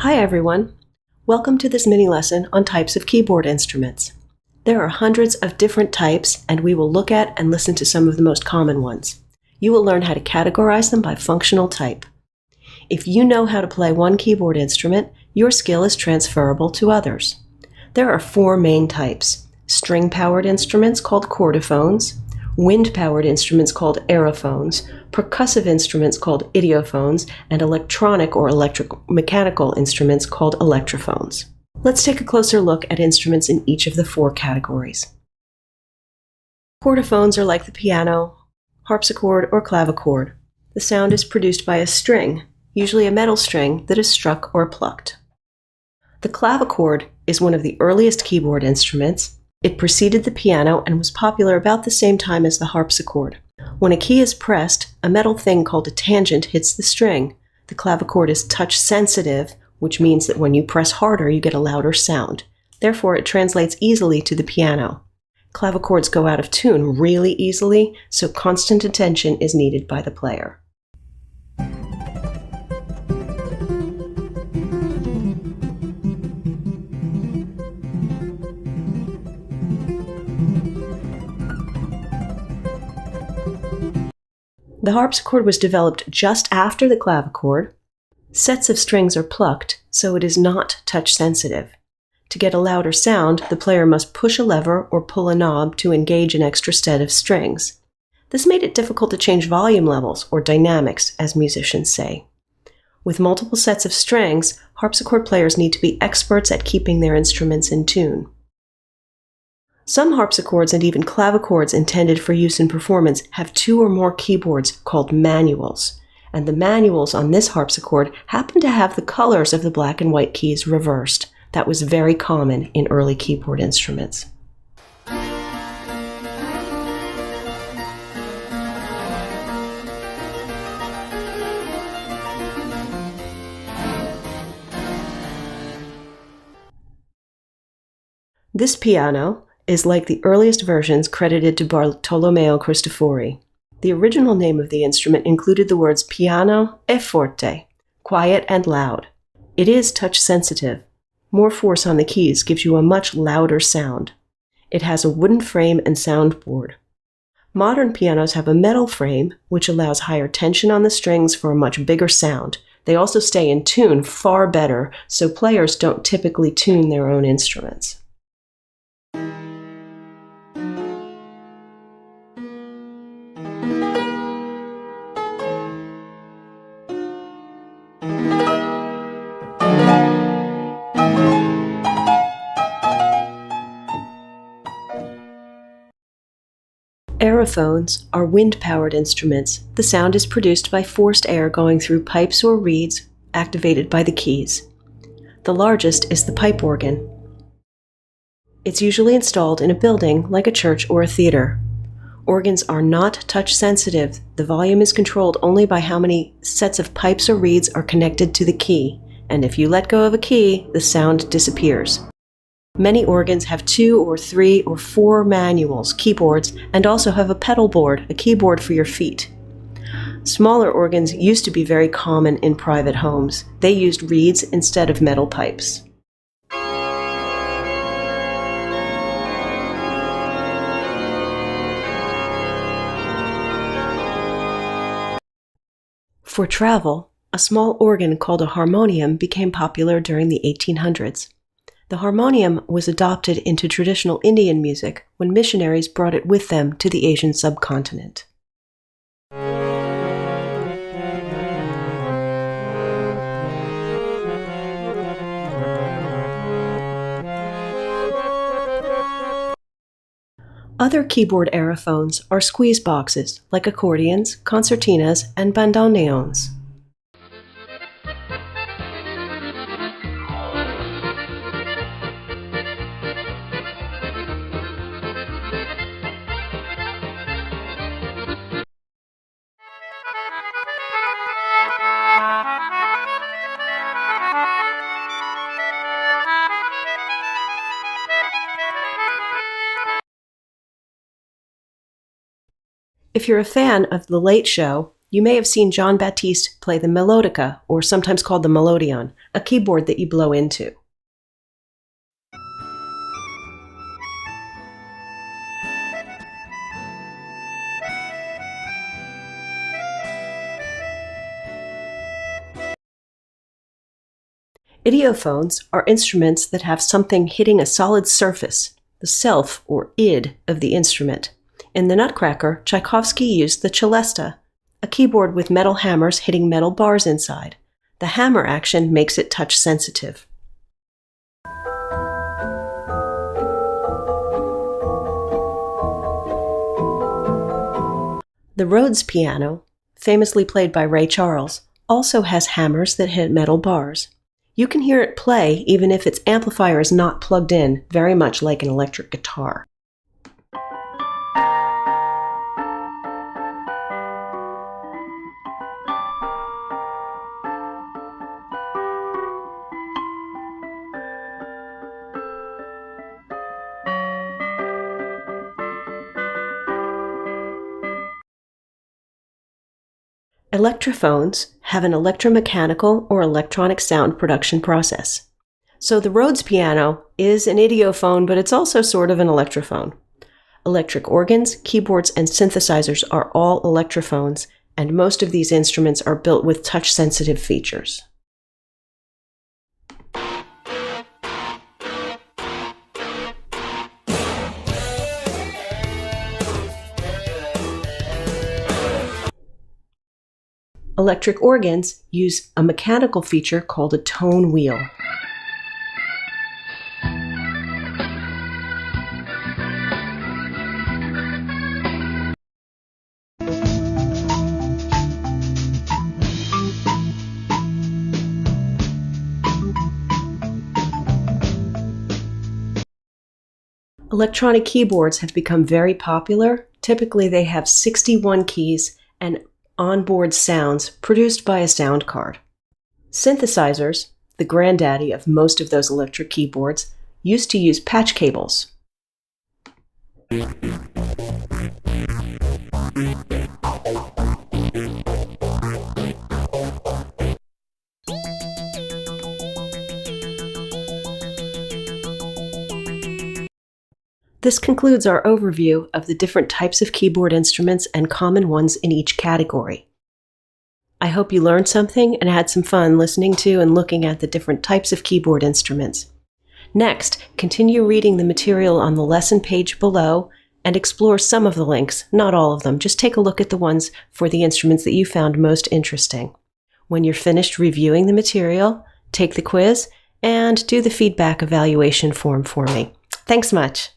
Hi everyone! Welcome to this mini lesson on types of keyboard instruments. There are hundreds of different types, and we will look at and listen to some of the most common ones. You will learn how to categorize them by functional type. If you know how to play one keyboard instrument, your skill is transferable to others. There are four main types: string-powered instruments called chordophones, wind-powered instruments called aerophones, percussive instruments called idiophones, and electronic or electric-mechanical instruments called electrophones. Let's take a closer look at instruments in each of the four categories. Chordophones are like the piano, harpsichord, or clavichord. The sound is produced by a string, usually a metal string that is struck or plucked. The clavichord is one of the earliest keyboard instruments. It preceded the piano and was popular about the same time as the harpsichord. When a key is pressed, a metal thing called a tangent hits the string. The clavichord is touch sensitive, which means that when you press harder, you get a louder sound. Therefore, it translates easily to the piano. Clavichords go out of tune really easily, so constant attention is needed by the player. The harpsichord was developed just after the clavichord. Sets of strings are plucked, so it is not touch sensitive. To get a louder sound, the player must push a lever or pull a knob to engage an extra set of strings. This made it difficult to change volume levels, or dynamics, as musicians say. With multiple sets of strings, harpsichord players need to be experts at keeping their instruments in tune. Some harpsichords and even clavichords intended for use in performance have two or more keyboards called manuals, and the manuals on this harpsichord happen to have the colors of the black and white keys reversed. That was very common in early keyboard instruments. This piano is like the earliest versions credited to Bartolomeo Cristofori. The original name of the instrument included the words piano e forte, quiet and loud. It is touch sensitive. More force on the keys gives you a much louder sound. It has a wooden frame and soundboard. Modern pianos have a metal frame, which allows higher tension on the strings for a much bigger sound. They also stay in tune far better, so players don't typically tune their own instruments. Aerophones are wind-powered instruments. The sound is produced by forced air going through pipes or reeds activated by the keys. The largest is the pipe organ. It's usually installed in a building like a church or a theater. Organs are not touch sensitive. The volume is controlled only by how many sets of pipes or reeds are connected to the key, and if you let go of a key, the sound disappears. Many organs have 2 or 3 or 4 manuals, keyboards, and also have a pedal board, a keyboard for your feet. Smaller organs used to be very common in private homes. They used reeds instead of metal pipes. For travel, a small organ called a harmonium became popular during the 1800s. The harmonium was adopted into traditional Indian music when missionaries brought it with them to the Asian subcontinent. Other keyboard aerophones are squeeze boxes, like accordions, concertinas, and bandoneons. If you're a fan of The Late Show, You may have seen John Baptiste play the melodica, or sometimes called the melodeon, a keyboard that you blow into. Idiophones are instruments that have something hitting a solid surface, the self or id of the instrument. In the Nutcracker, Tchaikovsky used the celesta, a keyboard with metal hammers hitting metal bars inside. The hammer action makes it touch sensitive. The Rhodes piano, famously played by Ray Charles, also has hammers that hit metal bars. You can hear it play even if its amplifier is not plugged in, very much like an electric guitar. Electrophones have an electromechanical or electronic sound production process. So the Rhodes piano is an idiophone, but it's also sort of an electrophone. Electric organs, keyboards, and synthesizers are all electrophones, and most of these instruments are built with touch-sensitive features. Electric organs use a mechanical feature called a tone wheel. Electronic keyboards have become very popular. Typically, they have 61 keys and onboard sounds produced by a sound card. Synthesizers, the granddaddy of most of those electric keyboards, used to use patch cables. This concludes our overview of the different types of keyboard instruments and common ones in each category. I hope you learned something and had some fun listening to and looking at the different types of keyboard instruments. Next, continue reading the material on the lesson page below and explore some of the links, not all of them. Just take a look at the ones for the instruments that you found most interesting. When you're finished reviewing the material, take the quiz and do the feedback evaluation form for me. Thanks much.